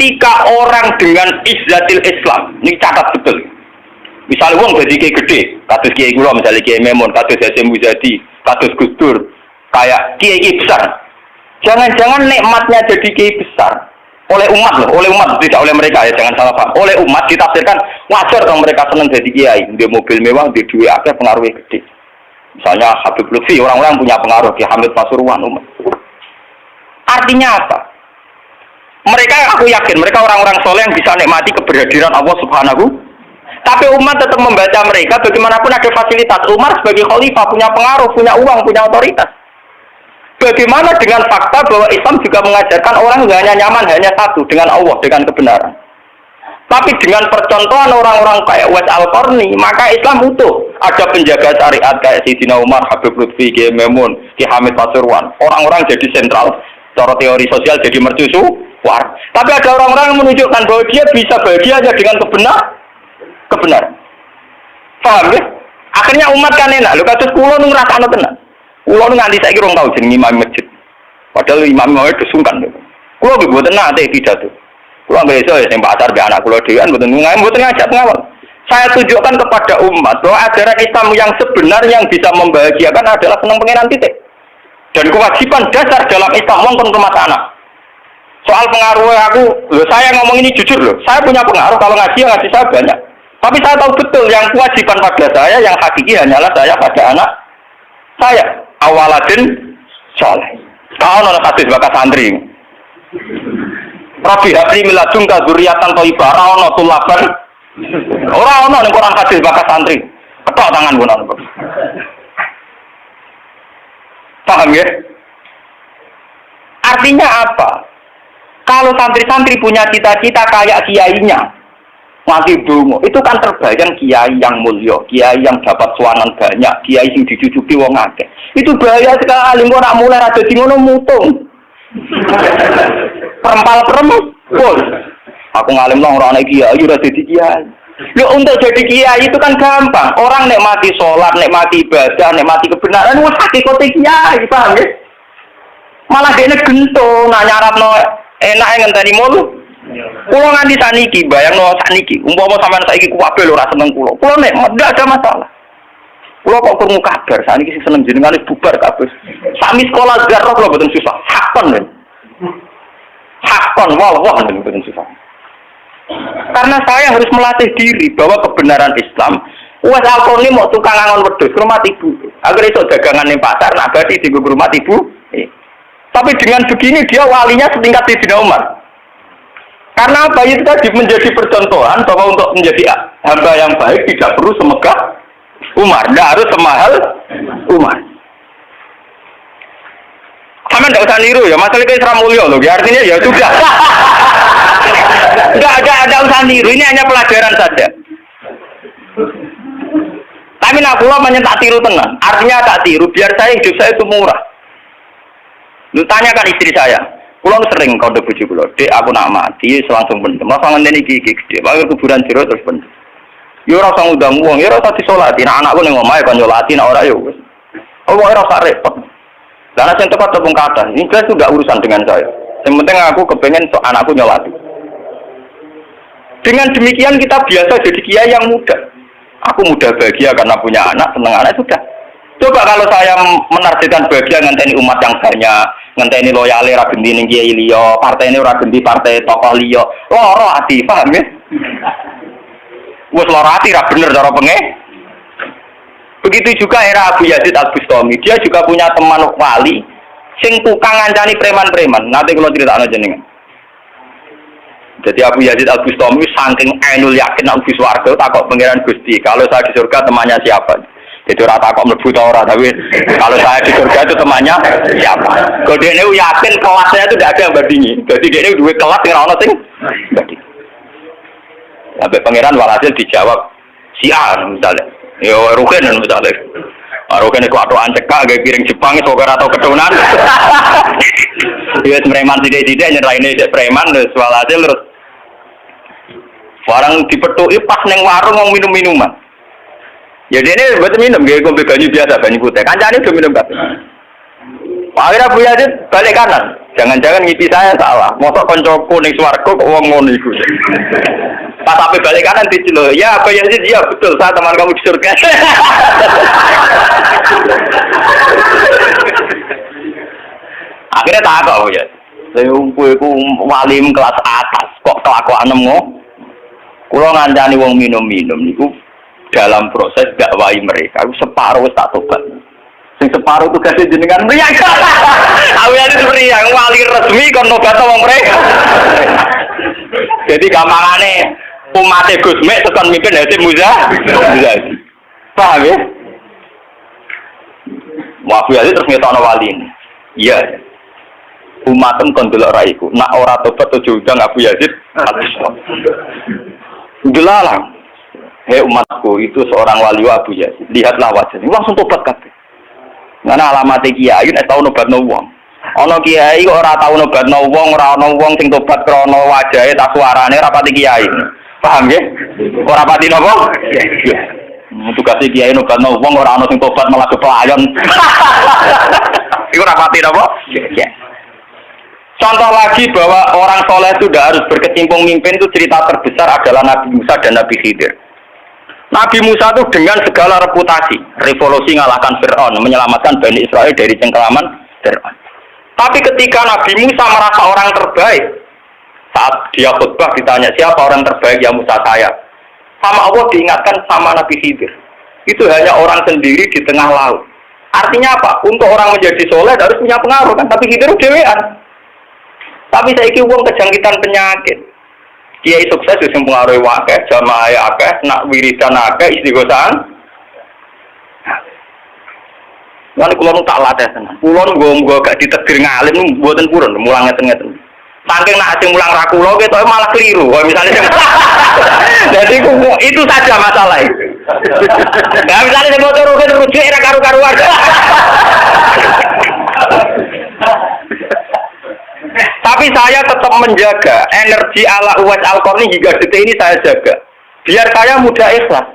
ketika orang dengan izzatil Islam, ini catat betul. Misalnya wong jadi kiai gede, kados kiai kula misalnya kiai Memun, kados Hasyim Muzadi, kados Gus Dur, kayak kiai besar. Jangan-jangan nikmatnya jadi kiai besar oleh umat loh, oleh umat tidak oleh mereka ya, jangan salah paham. Oleh umat ditafsirkan wajar kalau mereka senang jadi kiai, dia mobil mewah, dia duit akeh, pengaruhnya gede. Misalnya Habib Lutfi, orang-orang punya pengaruh di Hamid Pasuruan umat. Artinya apa? Mereka, aku yakin mereka orang-orang soleh yang bisa nikmati keberhadiran Allah Subhanahu. Tapi umat tetap membaca mereka bagaimanapun ada fasilitas. Umar sebagai khalifah punya pengaruh, punya uang, punya otoritas. Bagaimana dengan fakta bahwa Islam juga mengajarkan orang hanya nyaman hanya satu dengan Allah, dengan kebenaran. Tapi dengan percontohan orang-orang kayak Uwais Al-Qarni, maka Islam utuh. Ada penjaga syariat kayak Sayyidina Umar, Habib Lutfi, Kiai Memun, Ki Hamid Pasuruan. Orang-orang jadi sentral, cara teori sosial jadi mercusuar. Tapi ada orang-orang yang menunjukkan bahwa dia bisa bahagia aja dengan kebenaran. Paham ya? Akhirnya umat kan enak. Lho kados kula nu ngrasakno tenan. Kula nu nganti saiki rong tau jeneng imam masjid. Padahal imam itu sungkan. Kula mboten nate pidato. Kula besok ya sing pasar be anak kula dhewean mboten ngajak ngawal. Saya tunjukkan kepada umat bahwa ajaran Islam yang sebenarnya yang bisa membahagiakan adalah senang pangeran titik. Dan kewajiban dasar dalam Islam mongkon rumah anak. Soal pengaruh aku, loh saya ngomong ini jujur loh. Saya punya pengaruh kalau ngaji saya banyak. Tapi saya tahu betul yang kewajiban pada saya, yang hakiki hanyalah saya pada anak saya. Awaladin soleh. Kau nona hadis bakas santri. Rabbi habli miladunka dzurriatan thayyibah ana tulaban. Ora ana ning Quran hadis bakas santri. Ketok tangan guna. Paham ya? Artinya apa? Kalau santri-santri punya cita-cita kayak kiainya, mati dungo, itu kan terbayang kiai yang mulia, kiai yang dapat suanan banyak, kiai yang dicucuki wong akeh. Itu bahaya sekali, kok nak mulai rada di ngono mutung. Perempal-perempal. Aku ngalim nang ora ana kiai, ora dadi kiai. Lho untuk jadi kiai itu kan gampang. Orang nikmati sholat, nikmati ibadah, nikmati kebenaran, wis hakikate kiai, paham ya? Malah dene gento, nak nyaratno enak ngenteni mulu. Kulo nganti saniki, bayangno saniki, umpama sampean saiki kuwabe lho ora seneng kulo. Kulo nek ndak ada masalah. Kulo kok krungu kabar saniki sing seneng jenengane bubar kabeh. Sami sekolah garok lho mboten susah. Hakon lho. Hakon wah mboten susah. Karena saya harus melatih diri bahwa kebenaran Islam. Uwais Al-Qarni mau tukang angon wedhus rumah ibu. Agar iso dagangan ning pasar nak badi di rumah ibu. Tapi dengan begini dia walinya setingkat Sayyidina Umar. Karena apa itu tadi menjadi percontohan bahwa untuk menjadi hamba yang baik tidak perlu semegah Umar, tidak harus semahal Umar. Sama tidak usah niru ya, masalah itu Isra Mulyo loh, artinya ya sudah. Tidak usah niru, ini hanya pelajaran saja. Tapi nak kula tak tiru tenang, artinya tak tiru, biar saya hidup saya itu murah. Lu tanyakan istri saya, pulang sering kau udah bujuk pulau, dek aku nak mati, langsung bener, masa ngene iki gede, bakal kuburan jero terus bener. Yo rasa ngundang uang, yo rasa disolati, nah anakku ning omahe kan nyolati, nak ora yo wis. Oh rasa repot. Lah sing tepat tepung kata, ini jelas sudah urusan dengan saya. Yang penting aku kepengen anakku nyolati. Dengan demikian kita biasa jadi kiai yang muda. Aku muda bahagia karena punya anak, seneng anak sudah. Coba kalau saya menargetkan bahagia ngenteni umat yang banyak, ngenteni loyale ra genti ning kiai liya, partene ora genti partai tokoh liya. Lara ati, paham ya? Wes lara ati ra bener cara penge. Begitu juga era Abu Yazid Al-Bustami, dia juga punya teman wali sing tukang ngancani preman-preman. Nanti kalau critakno jenengan. Jadi Abu Yazid Al-Bustami saking ainul yakin nang bis warga takok pangeran Gusti, kalau saya di surga temannya siapa? Jadi ora takok mlebu ta ora, tapi kalau saya di surga itu temannya siapa? Kok dia ini yakin kelasnya itu tidak ada yang bandingi. Jadi dia ini duwe kelas yang ono sing banding. Sampai pangeran walhasil dijawab si A misalnya. Ya Ruken misalnya. Ruken itu aturan cekak gaya piring Jepang itu ora tau ketunan. Dia preman tidak nyerahin dia preman terus walhasil terus barang dipetuki pas neng warung mau minum-minuman. Ya dia ini buat minum, gaya kopi banyu biasa, banyu putih. Kancane udah minum kabeh. Akhirnya Abu Yazid balik kanan. Jangan-jangan ngipi saya salah. Mosok koncoku ning swarga kok wong ngono iku. Pas sampai balik kanan diceluk, ya Pak Yazid, ya betul, saya teman kamu di surga. Akhirnya tak kok ya. Saya iku walim kelas atas, kok kelakuan nemu. Kulo ngancani wong minum-minum niku dalam proses dakwai mereka, aku separuh wis tak tobat. Sing separuh tugasnya jenengan mriyang. Aku ya mriyang wali resmi kon nobat wong mereka. Jadi gampangane umat Gus Mek tekan mimpin Hasim Muzadi. Paham ya? Wabu Yazid terus ngetokno wali ini. Iya. Umatem kon delok ra iku. Nak ora tobat aja undang Abu Yazid. Delalang. Hei umatku, itu seorang wali Abu Yazid. Lihatlah wajahnya. Langsung tobat kabeh. Mana alamat kiai nek tau nobatno wong. Ana kiai kok ora tau nobatno wong, ora ana wong sing tobat krana wajahe tak suarane ora pati kiai. Paham nggih? Ora pati napa? Iya. Tugas kiai nobatno wong ora ana sing tobat malah keplayon. Iku ora pati napa? Iya. Contoh lagi bahwa orang soleh itu tidak harus berkecimpung mimpin, itu cerita terbesar adalah Nabi Musa dan Nabi Khidir. Nabi Musa itu dengan segala reputasi, revolusi ngalahkan Fir'aun, menyelamatkan Bani Israel dari cengkeraman Fir'aun. Tapi ketika Nabi Musa merasa orang terbaik, saat dia khutbah ditanya siapa orang terbaik, ya Musa saya. Sama Allah diingatkan sama Nabi Khidir. Itu hanya orang sendiri di tengah laut. Artinya apa? Untuk orang menjadi soleh harus punya pengaruh kan, tapi Khidir dewean. Tapi saiki wong kejangkitan penyakit. Kiai sukses wis mempengaruhi akeh, jamaah akeh, nak wiridan akeh, istighosaan. Lan kula nu tak latih tenan. Kula nggo gak ditegir ngalim mboten purun, mulang ngeten-ngeten. Saking nak sing mulang ra kula ketoke malah keliru. Kaya misale jadi itu saja masalah itu. Nah, misalnya sing motor rujuk era karu-karuan. Tapi saya tetap menjaga energi ala Uwais Al-Qarni hingga detik ini saya jaga. Biar saya mudah ikhlas.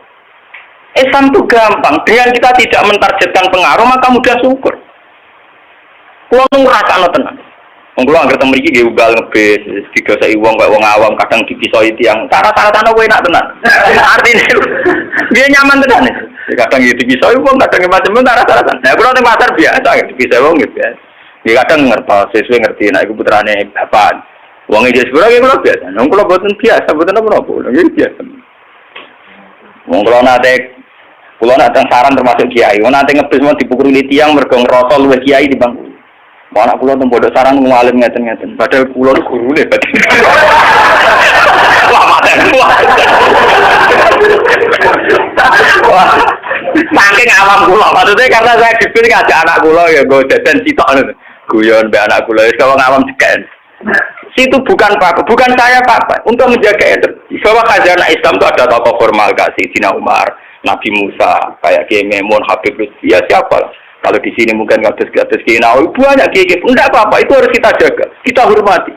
Islam itu gampang. Dengan kita tidak mentargetkan pengaruh, maka mudah syukur. Kulo ngrasakno tenan. Wong kulo anggere teng mriki nggih ubal ngebis, digoseki wong kaya wong awam kadang dipisoi tiyang. Cara-carane kowe enak tenan. Artine dia nyaman tenan. Kadang dipisoi wong, kadang macam-macam cara-carane. Nah, kulo teng pasar biasa dipisoi wong gitu ya. Dia kadang ngerti, sesuai ngerti, nah itu putrane bapak. Uangnya dia sebenarnya kalau biasa, nong kalau buatan biasa, buatan apa? Nong biasa. Nong kalau nanti saran termasuk kiai, nanti ngebis mau dipukuli tiang, mergong rosol luwes kiai di bangku. Mau anak pulau bodoh saran ngalim ngeten. Padahal pulau itu guru lebat. Wah mati wah. Wah, saking awam pulau. Maksudnya karena saya dipilih ngajak anak pulau ya, gue jajan sitok nih. Guyon be anak kula wis wong awam ceken. Situ bukan apa, bukan saya apa, untuk menjaga energi. Bahwa khazanah Islam itu ada tokoh formal kasih Sayyidina Umar, Nabi Musa, kayak Kiai Memun, Habib Lutfi, ya siapa lah. Kalau di sini mungkin kados Kiai Nawawi banyak Kiai, enggak apa-apa, itu harus kita jaga, kita hormati.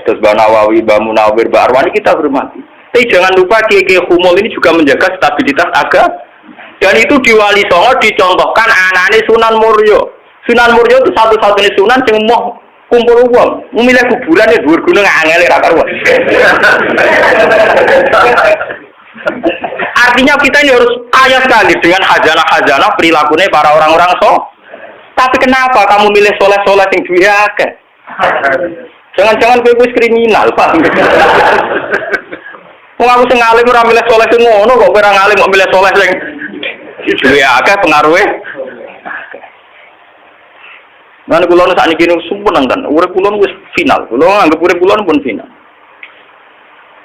Terus Mbak Nawawi, Mbak Munawir, Mbak Arwani kita hormati. Tapi jangan lupa Kiai Humul ini juga menjaga stabilitas agama. Dan itu di Wali Songo dicontohkan anaknya Sunan Muryo. Sunan Muryo itu satu-satunya sunan yang mau kumpul uang, memilih kuburan ya dhuwur gunung angel ra karuan. Artinya kita ini harus kaya sekali dengan khazanah-khazanah perilakunya para orang-orang Tapi kenapa kamu milih soleh-soleh yang duwe akeh? Jangan-jangan kowe wis kriminal, Pak. Wong aku sing alim ora milih soleh sing ngono kok ora ngalim kok milih soleh sing duwe akeh pengaruhe. Nah, kula sak niki sumpun kan, urip kula wis final. Kula anggap urip kula pun final.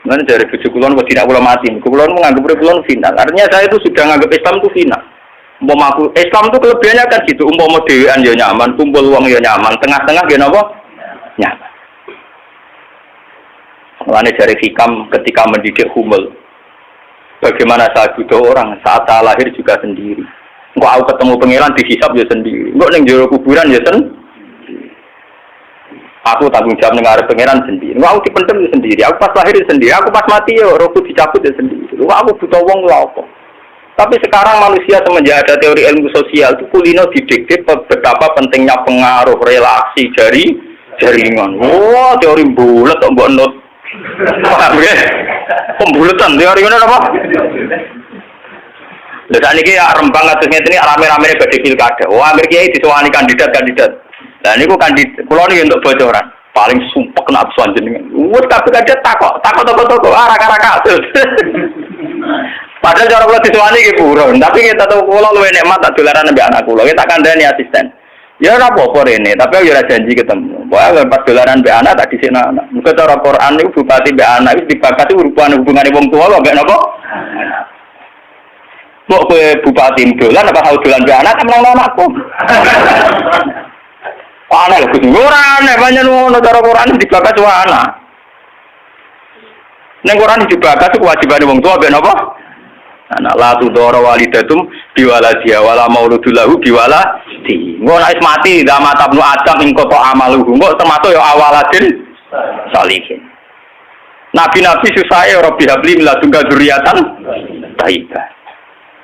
Nah, dari bojo kula kok tidak kula mati. Kula menganggap urip kula final. Artinya saya itu sudah menganggap Islam itu final. Umpama aku Islam itu kelebihannya kan gitu, umpama dhewean ya nyaman, kumpul wong ya nyaman, tengah-tengah ya napa? Nyaman. Mulane dari hikam ketika mendidik Humul. Bagaimana saya butuh orang saat saya lahir juga sendiri. Engko aku ketemu pangeran dihisab ya sendiri. Engko ning jero kuburan ya sendiri. Aku tanggung jawab ning arep pangeran sendiri. Engko aku dipendem ya sendiri. Aku pas lahir ya sendiri. Aku pas mati ya rohku dicabut ya sendiri. Engko aku butuh wong lha apa. Tapi sekarang manusia semenjak ada teori ilmu sosial itu kulino didikte betapa pentingnya pengaruh relasi dari jaringan. Wah, teori bulat kok mbok not. Paham ya? Pembulatan teori ngono apa? Lha sakniki ya Rembang kados ngene iki rame-rame badhe pilkada. Oh, Amir Kiai disowani kandidat-kandidat. Lah niku kandidat kula niki untuk bocoran. Paling sumpek kena absuan jenengan. Wes kabeh kandidat takok toko-toko arah-arah kasus. Padahal cara kula disowani iki buron, tapi kita tahu kula luwih nikmat tak dolaran ambek anak kula. Kita kandhani asisten. Ya ora apa-apa rene, tapi yo ora janji ketemu. Pokoke pas dolaran mbek anak tak dhisikno anak. Muga cara Quran niku bupati mbek anak wis dibakati hubungane wong tuwa mbek napa? Kok kowe bupati dolan apa tau dolan mbek anak temen anakku. Aneh lho Gus. Ora aneh banyak ngono cara Quran dibakas wae anak. Ning Quran dibakas kewajibane wong tuwa mbek napa? Anak la tudara walidatum biwaladiha wala mauludul lahu biwaladi. Engko nek mati zaman tabnu adam ing kota amaluhu. Engko termasuk ya awaladin salihin. Nabi-nabi susahe ora bihabli miladunga dzurriatan thayyibah.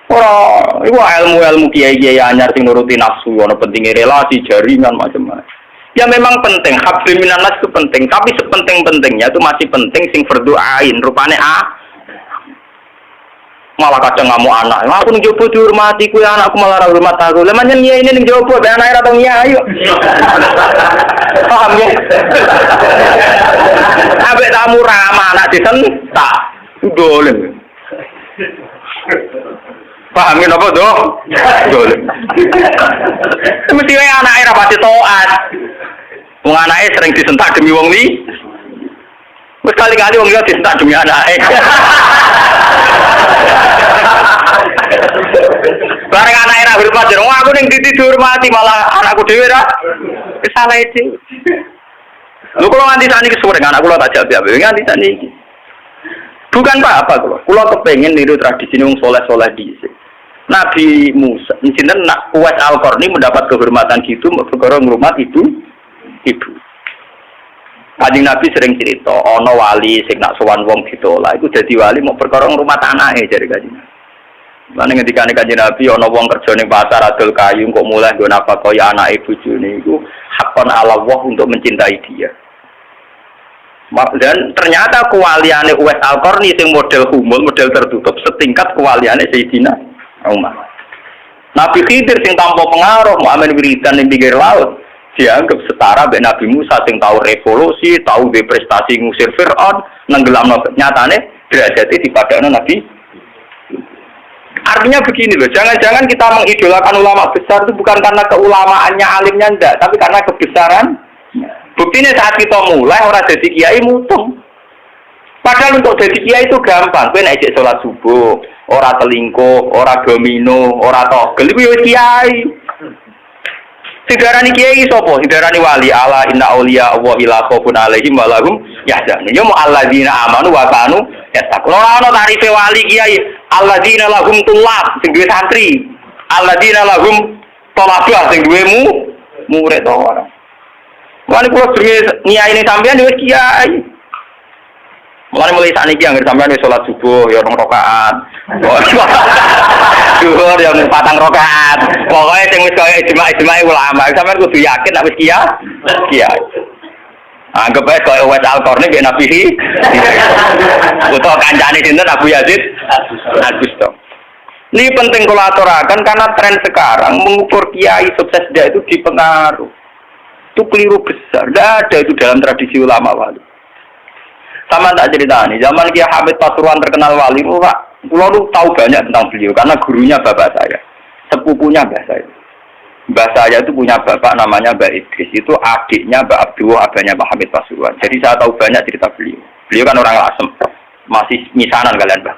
Ora iku ilmu-ilmu kiai-kiai anyar sing nuruti nafsu, ana pentinge relasi, jaringan macam-macam. Ya memang penting, habli minanas itu penting, tapi sepenting-pentingnya itu masih penting sing fardhu ain, rupane malah kadang ngamuk anak. Aku ning jopo dihormati kuwi anakku malah ora hormat aku. Lah manjen nyai ini ning jopo ben anake ora tau nyai yo. Paham ya? Ambek tamu ramah anak disentak. Dolen. Paham ya napa, Dok? Dolen. Mesti wae anake ora pati taat. Wong anake sering disentak demi wong li. Wis kali-kali wong liya disentak demi anake. Bareng anak era hormat jero aku ning titi dihormati malah anakku dhewe ra kesalah iki. Lho kula nganti sakniki kesuwen anak kula tak jawab nganti sakniki. Bukan apa-apa kula. Kula kepengin niru tradisi wong saleh-saleh dhisik. Nabi Musa, sinten Uwais Al-Qarni mendapat kehormatan gitu perkara ngrumat ibu. Kanjeng Nabi sering cerita, ana wali sing nak sowan wong ditolak iku dadi wali mau perkara ngrumat anake jare kanjeng. Lan ngendikane kanjeng Nabi ana wong kerja ning pasar adol kayu kok mulai nggo napakoi anake bojone iku hakon ala Allah untuk mencintai dia. Dan ternyata kewaliane Uwais Al-Qarni sing model humul, model tertutup setingkat kewaliane Sayyidina Umar. Nabi Khidir sing tanpa pengaruh muamen wiridan ning pinggir laut dianggap setara mbek Nabi Musa sing tahu revolusi, tahu prestasi ngusir Firaun, nenggelamno nyatane derajate dipadakno Nabi. Artinya begini loh, jangan-jangan kita mengidolakan ulama besar itu bukan karena keulamaannya alimnya enggak, tapi karena kebesaran. Buktinya saat kita mulai orang jadi kiai mutung. Padahal untuk jadi kiai itu gampang, kowe nek sholat subuh, ora telingkuh, ora domino, ora togel iku ya kiai. Sidarani kiai sapa? Sidarani wali ala inna auliya wa ila khaufun alaihim wa lahum yahzanun. Ya mu alladzina amanu wa kanu yattaqun. Ora ana tarife wali kiai, alladzina lahum tulab sing duwe santri, alladzina lahum talabah sing duwe murid ora. Mulane kula jenenge nyaine sampean wis kiai. Mulai sakniki anggere sampean wis salat subuh ya 2 rakaat. Zuhur ya 4 rakaat. Pokoke sing wis kaya ijma' ulama, sampean kudu yakin nek wis kiai. Anggap ae kaya Uwais Al-Qarni nek Nabi iki. Utawa kancane sinten Abu Yazid Al-Bustami. Ini penting kula aturaken karena tren sekarang mengukur kiai sukses dia itu dipengaruh. Itu keliru besar. Tidak ada itu dalam tradisi ulama wali. Sama tak cerita nih, zaman Kiai Hamid Pasuruan terkenal wali, Pak, pulau lu tahu banyak tentang beliau karena gurunya bapak saya, sepupunya mbah saya. Mbah saya itu punya bapak namanya Mbak Idris, itu adiknya Mbak Abdullah, abahnya Pak Hamid Pasuruan. Jadi saya tahu banyak cerita beliau. Beliau kan orang Lasem, masih misanan kalian Mbah.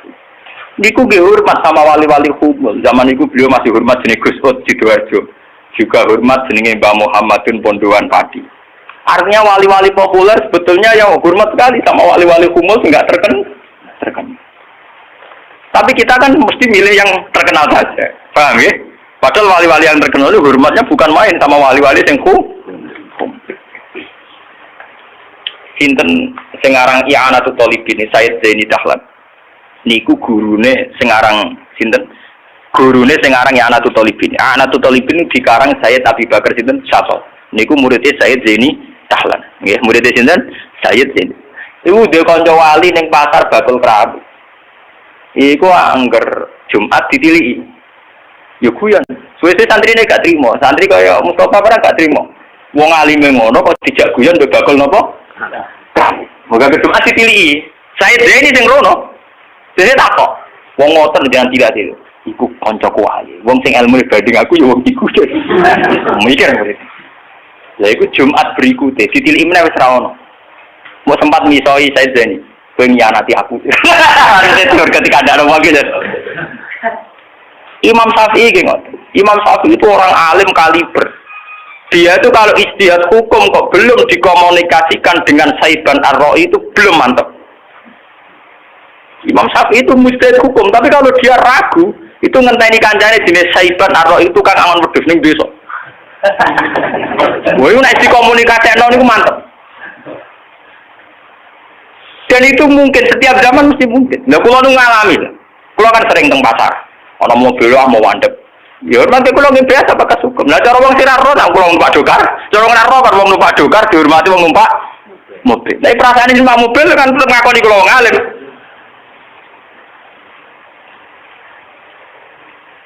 Niku nggih hormat sama wali-wali humul. Zaman itu beliau masih hormat jenenge Gus Ud Sidoarjo. Juga hormat jenenge Mbah Muhammadun Pondoan Padi. Artinya wali-wali populer sebetulnya yang hormat sekali sama wali-wali humul enggak terkenal. Tapi kita kan mesti milih yang terkenal saja. Paham ya? Padahal wali-wali yang terkenal itu hormatnya bukan main sama wali-wali yang Sinten sing aran I'anatul Thalibin Sayyid Zaini Dahlan. Niku gurune sing aran sinten? Gurune sing aran I'anatul Thalibin. I'anatul Thalibin dikarang Sayyid Abi Bakar sinten Syato. Niku muridnya Sayyid Zaini Dahlan. Nggih, murid sinten? Sayyid sinten. Iku dhe kanca wali ning pasar bakul kerabu. Iku angger Jumat ditiliki. Ya guyon. Suwe-suwe santrine gak trimo. Santri kaya Mustofa ora gak trimo. Wong alime ngono kok dijak guyon mbek bakul napa? Moga Jumat ditiliki. Sayyid ini sing rono. Dene takok. Wong ngoten jangan tidak itu. Iku kancaku wae. Wong sing ilmu banding aku ya wong iku. Mikir murid. Lah iku Jumat berikutnya ditiliki meneh wis ra ono. Mau sempat misoi saya Zeni, pengkhianati aku. Ketika ada orang gitu. Imam Syafi'i genggot. Imam Syafi'i itu orang alim kaliber. Dia itu kalau ijtihad hukum kok belum dikomunikasikan dengan Saiban Ar-Ra'i itu belum mantap. Imam Syafi'i itu mujtahid hukum, tapi kalau dia ragu, itu ngenteni kancane jenis Saiban Ar-Ra'i itu kan angon wedhus ning besok. Wah, nek dikomunikasikno niku mantep. Dan itu mungkin setiap zaman mesti mungkin. Nah, kalau nu ngalami, kalau kan sering teng pasar, orang mobil mau wandep. Ya nanti kalau nggak biasa pakai sukum. Nah, cara orang siraro, nah kalau numpak dokar, cara orang naro kan orang numpak dokar dihormati orang numpak mobil. Nah, perasaan ini numpak mobil kan tetap ngakoni kalau ngalim.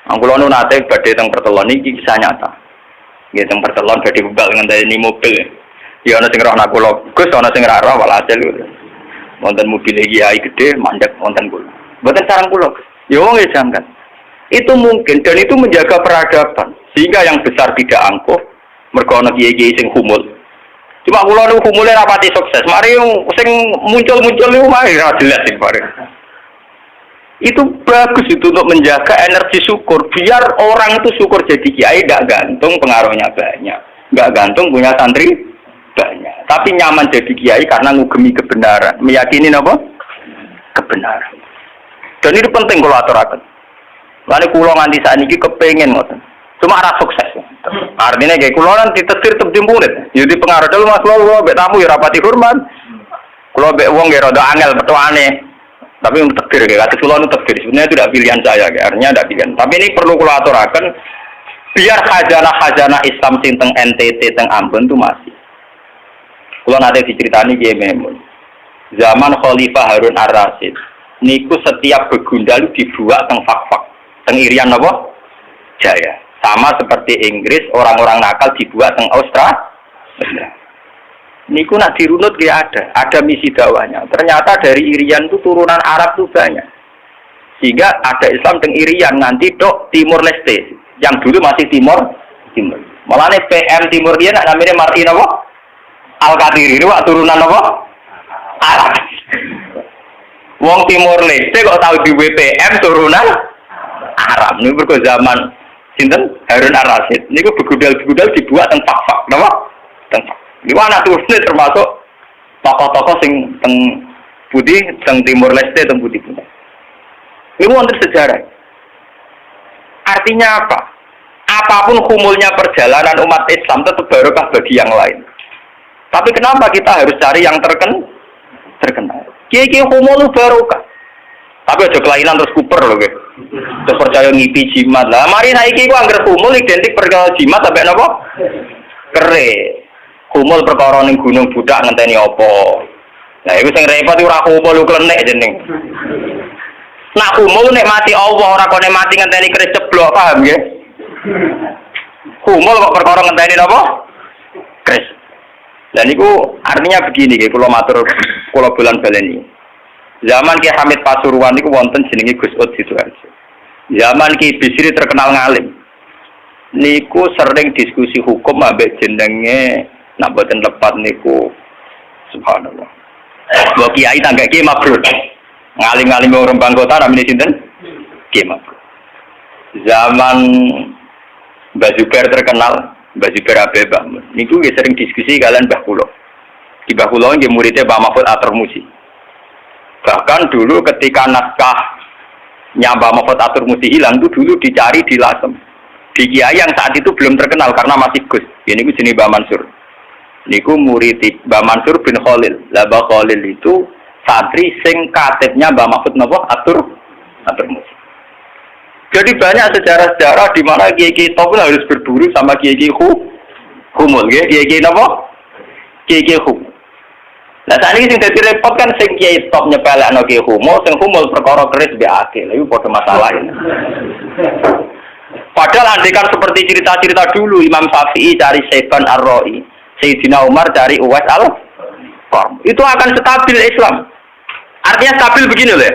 Kalau nu nate badhe teng pertelon ini kisah nyata. Nggih teng pertelon badhe bebal ngenteni mobil. Ya ana sing roh nak kula, Gus ana sing ra roh walhasil. Wonten mobil kiai gede mandek wonten kula. Mboten sareng kula. Ya wong e jangkat. Itu mungkin dan itu menjaga peradaban sehingga yang besar tidak angkuh mergo ana kiai-kiai sing humul. Cuma kula niku humule rapati sukses. Mari sing muncul-muncul niku mari ra jelas sing bareng. Itu bagus itu untuk menjaga energi syukur biar orang itu syukur jadi kiai enggak gantung pengaruhnya banyak. Enggak gantung punya santri banyak, tapi nyaman jadi kiai karena ngugemi kebenaran, meyakini apa? Kebenaran. Dan itu penting kalau aturaken. Lalu kulo nganti saat ini kepengen ngoten. Cuma arah sukses. Artinya kayak kulo nanti tetir murid. Jadi pengaruh dulu mas kulo bek tamu ya rapati hormat. Kulo bek wong ya rada angel petuane. Tapi untuk tekdir kayak kata kulo itu tekdir. Sebenarnya itu tidak pilihan saya, artinya tidak pilihan. Tapi ini perlu kulo aturaken biar khazanah Islam sing teng NTT teng Ambon itu masih. Kalau nanti diceritani Kiai Memun, zaman Khalifah Harun Ar-Rasyid, niku setiap begundal dibuat teng fak-fak, teng Irian apa? Jaya. Sama seperti Inggris, orang-orang nakal dibuat teng Australia. Niku nak dirunut dia ada misi dakwahnya. Ternyata dari Irian itu turunan Arab itu banyak, sehingga ada Islam teng Irian nanti dok Timur Leste, yang dulu masih Timur. Malah nih PM Timur dia nak namanya Martin apa? Al-Qadiri itu turunan apa? Arab. Wong Timur Leste kok tahu di WPM turunan Arab. Ini berko zaman sinten Harun Ar-Rasyid. Niku begudal-begudal dibuat teng fak-fak, napa? Teng fak. Niku anak turune termasuk tokoh-tokoh sing teng putih teng Timur Leste teng putih. Niku wonten sejarah. Artinya apa? Apapun humulnya perjalanan umat Islam tetap barokah bagi yang lain. Tapi kenapa kita harus cari yang terkenal? Kiai-kiai humul barokah. Tapi aja kelainan terus kuper loh, guys. Terus percaya ngipi jimat lah. Mari saiki ku anggar humul identik perkara jimat sampai napa? Kere. Humul perkara ning gunung budak ngenteni apa? Nah, iku sing repot ora humul klenek jeneng. Nak humul nek mati Allah ora kok nek mati ngenteni keris ceblok, paham nggih? Humul kok perkara ngenteni napa? Keris. Dan itu artinya begini, kalau matur, kalau bulan baleni. Zaman Ki Hamid Pasuruan itu wonten jenenge Gus Ud Sidoarjo. Zaman Ki Bisri terkenal ngalim. Niku sering diskusi hukum ambek jenenge nak boten lepat niku subhanallah. Mbok kiai tangga Ki Mabrur. Ngalim-ngalim orang Bangkota namine sinten? Ki Mabrur. Zaman Mbah Zubair terkenal Mbah Zubair Abeba, niku nggih sering diskusi kalian Mbah Kulo. Di Mbah Kulo nggih muridnya Mbah Mahfud At-Tirmidzi. Bahkan dulu ketika naskah Mbah Mahfud At-Tirmidzi hilang itu dulu dicari di Lasem. Di kiai yang saat itu belum terkenal karena masih Gus. Ini niku jenenge Mbah Mansur. Niku murid Mbah Mansur bin Khalil. Lah Mbah Khalil itu santri sing katibnya Mbah Mahfud napa At-Tirmidzi. Jadi banyak sejarah-sejarah di mana kiai-kiai top harus berburu sama kiai-kiai humul, kiai-kiai apa? kiai hukum. Nah saat ini sing dadi repot kan sing kiai top nyepelekno kiai humo, sing humul perkara keris mbek akil. Iku padha masalah ini. Padahal andekan seperti cerita-cerita dulu Imam Syafi'i cari Saiban Ar-Ra'i, Sayyidina Umar cari Uwais al-Qarni. Itu akan stabil Islam. Artinya stabil begini loh.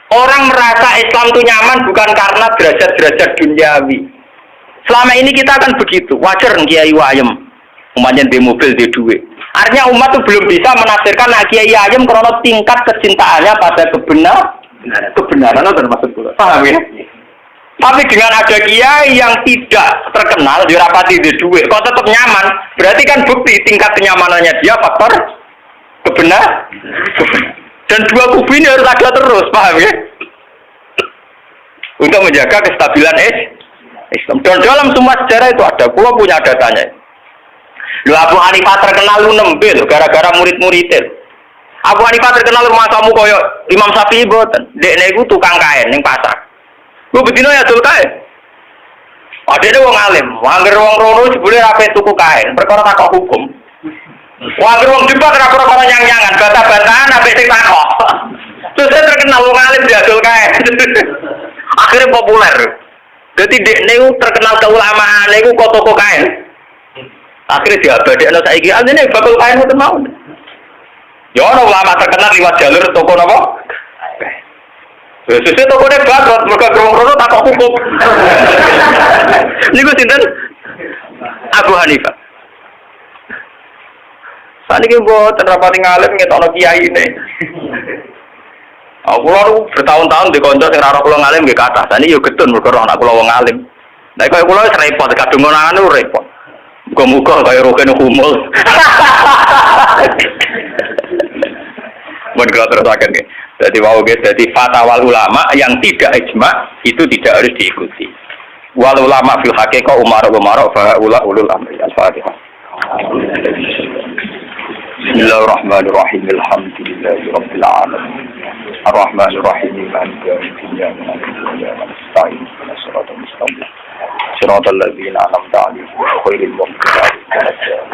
Orang merasa Islam itu nyaman bukan karena derajat-derajat duniawi. Selama ini kita akan begitu. Wajar kiai wayem, umpamanya di mobil di duit. Artinya umat itu belum bisa menafsirkan kiai ayem karena tingkat kecintaannya pada kebenaran termasuk paham ya? Tapi dengan ada kiai yang tidak terkenal di rapati di duit, kok tetap nyaman, berarti kan bukti tingkat kenyamanannya dia faktor kebenaran. Dan dua kubu ini harus ada terus, paham ya? Untuk menjaga kestabilan Islam. Dan dalam semua sejarah itu ada, gua punya datanya. Lu Abu Hanifah terkenal lu nembe gara-gara murid-muridnya. Abu Hanifah terkenal rumah kamu koyo Imam Syafi'i boten. Dekne iku tukang kain ning pasar. Lu bedino ya dul kain. Adene wong alim, angger wong rono jebule rape tuku kain, perkara takok hukum. Angger wong debat ora perkara nyang-nyangan, bantah-bantahan ambek sing takok. Terus terkenal wong alim diadol kain. Akhirnya populer. Jadi dekne iku terkenal keulamaan iku kok toko kain. Akhirnya diabadekno saiki asline bakul kain mboten mau. Ya ana ulama terkenal liwat jalur toko napa? Sesuk tokone bangkrut mergo krono takok hukum. Niku sinten? Abu Hanifah. Saniki mboten rapati ngalim ngetokno kiai ne. Aku lalu bertahun-tahun di konco sing ora kula ngalim nggih kathah. Saniki yo getun mergo anak kula wong alim. Nek kaya kula wis repot kadung ngonan repot. Muga-muga kaya roken humul. Mun kula terusaken nggih. Jadi wau guys, jadi fatwa ulama yang tidak ijma itu tidak harus diikuti. Wal ulama fil haqiqah umara fa ulul amri. Al-Fatihah. Bismillahirrahmanirrahim. Alhamdulillahirabbil alamin. Ar-Rahmanirrahim. Maliki yaumiddin. Nasta'in. Shiratal mustaqim. Shiratal ladzina an'amta 'alaihim ghairil maghdubi 'alaihim.